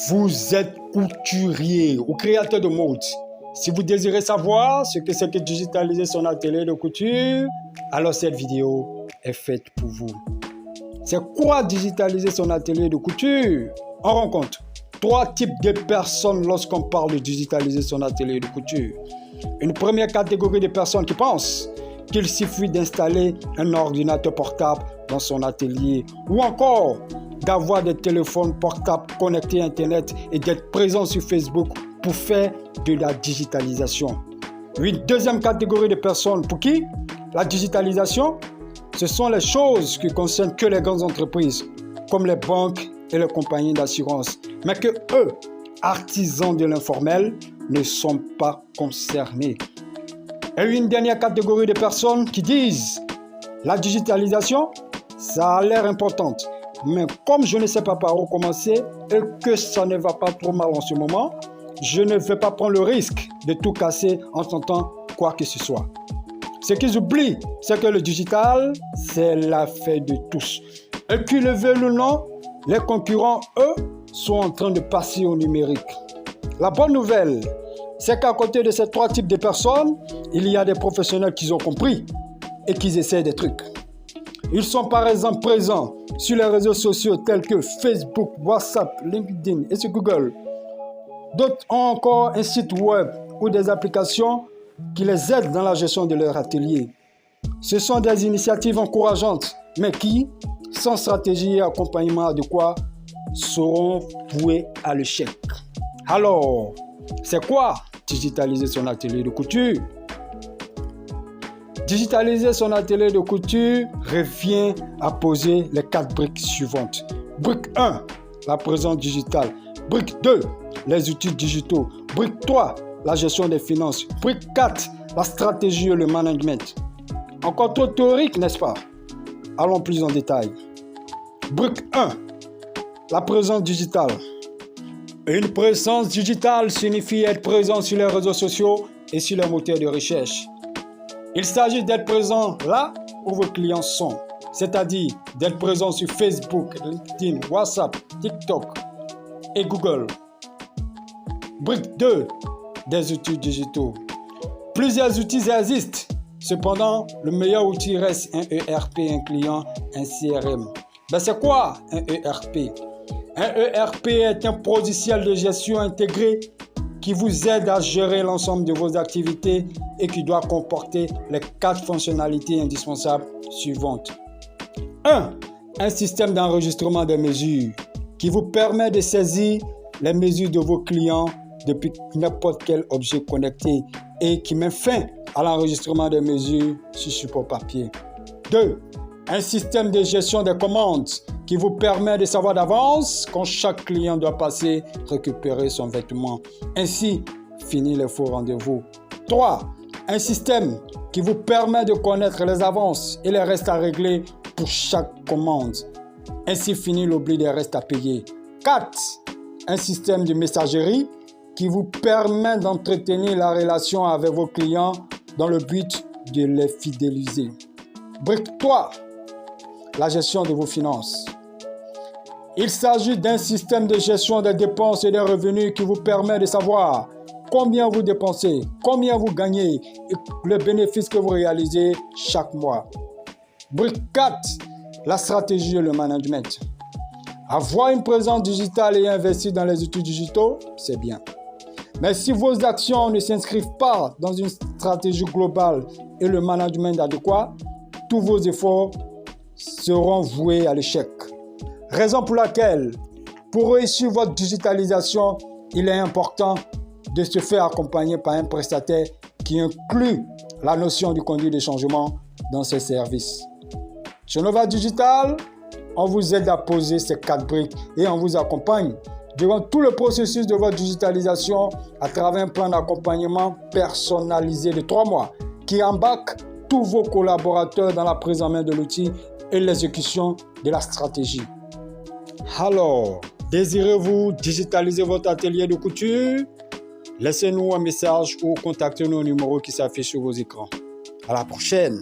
Vous êtes couturier ou créateur de mode. Si vous désirez savoir ce que c'est que digitaliser son atelier de couture, alors cette vidéo est faite pour vous. C'est quoi digitaliser son atelier de couture? On rencontre 3 types de personnes lorsqu'on parle de digitaliser son atelier de couture. Une première catégorie de personnes qui pensent qu'il suffit d'installer un ordinateur portable dans son atelier ou encore d'avoir des téléphones portables connectés à Internet et d'être présent sur Facebook pour faire de la digitalisation. Une deuxième catégorie de personnes pour qui la digitalisation, ce sont les choses qui concernent que les grandes entreprises comme les banques et les compagnies d'assurance, mais que eux, artisans de l'informel, ne sont pas concernés. Et une dernière catégorie de personnes qui disent la digitalisation, ça a l'air importante, mais comme je ne sais pas par où commencer et que ça ne va pas trop mal en ce moment, je ne vais pas prendre le risque de tout casser en tentant quoi que ce soit. Ce qu'ils oublient, c'est que le digital, c'est l'affaire de tous. Et qu'ils le veulent ou non, les concurrents, eux, sont en train de passer au numérique. La bonne nouvelle, c'est qu'à côté de ces 3 types de personnes, il y a des professionnels qui ont compris et qui essaient des trucs. Ils sont par exemple présents sur les réseaux sociaux tels que Facebook, WhatsApp, LinkedIn et sur Google. D'autres ont encore un site web ou des applications qui les aident dans la gestion de leur atelier. Ce sont des initiatives encourageantes, mais qui, sans stratégie et accompagnement adéquat, seront vouées à l'échec. Alors, c'est quoi digitaliser son atelier de couture? Digitaliser son atelier de couture revient à poser les 4 briques suivantes. Brique 1, la présence digitale. Brique 2, les outils digitaux. Brique 3, la gestion des finances. Brique 4, la stratégie et le management. Encore trop théorique, n'est-ce pas? Allons plus en détail. Brique 1, la présence digitale. Une présence digitale signifie être présent sur les réseaux sociaux et sur les moteurs de recherche. Il s'agit d'être présent là où vos clients sont, c'est-à-dire d'être présent sur Facebook, LinkedIn, WhatsApp, TikTok et Google. Brique 2, des outils digitaux. Plusieurs outils existent, cependant, le meilleur outil reste un ERP, un client, un CRM. Ben c'est quoi un ERP? Un ERP est un logiciel de gestion intégré qui vous aide à gérer l'ensemble de vos activités et qui doit comporter les 4 fonctionnalités indispensables suivantes. 1. Un système d'enregistrement des mesures qui vous permet de saisir les mesures de vos clients depuis n'importe quel objet connecté et qui met fin à l'enregistrement des mesures sur support papier. 2. Un système de gestion des commandes qui vous permet de savoir d'avance quand chaque client doit passer récupérer son vêtement. Ainsi, finir les faux rendez-vous. 3. Un système qui vous permet de connaître les avances et les restes à régler pour chaque commande. Ainsi, finir l'oubli des restes à payer. 4. Un système de messagerie qui vous permet d'entretenir la relation avec vos clients dans le but de les fidéliser. Brique 3. La gestion de vos finances. Il s'agit d'un système de gestion des dépenses et des revenus qui vous permet de savoir combien vous dépensez, combien vous gagnez et le bénéfice que vous réalisez chaque mois. Brique 4, la stratégie et le management. Avoir une présence digitale et investir dans les outils digitaux, c'est bien. Mais si vos actions ne s'inscrivent pas dans une stratégie globale et le management adéquat, tous vos efforts seront voués à l'échec. Raison pour laquelle, pour réussir votre digitalisation, il est important de se faire accompagner par un prestataire qui inclut la notion du conduit de changement dans ses services. Chez Nova Digital, on vous aide à poser ces 4 briques et on vous accompagne durant tout le processus de votre digitalisation à travers un plan d'accompagnement personnalisé de 3 mois qui embarque tous vos collaborateurs dans la prise en main de l'outil et l'exécution de la stratégie. Alors, désirez-vous digitaliser votre atelier de couture? Laissez-nous un message ou contactez-nous au numéro qui s'affiche sur vos écrans. À la prochaine!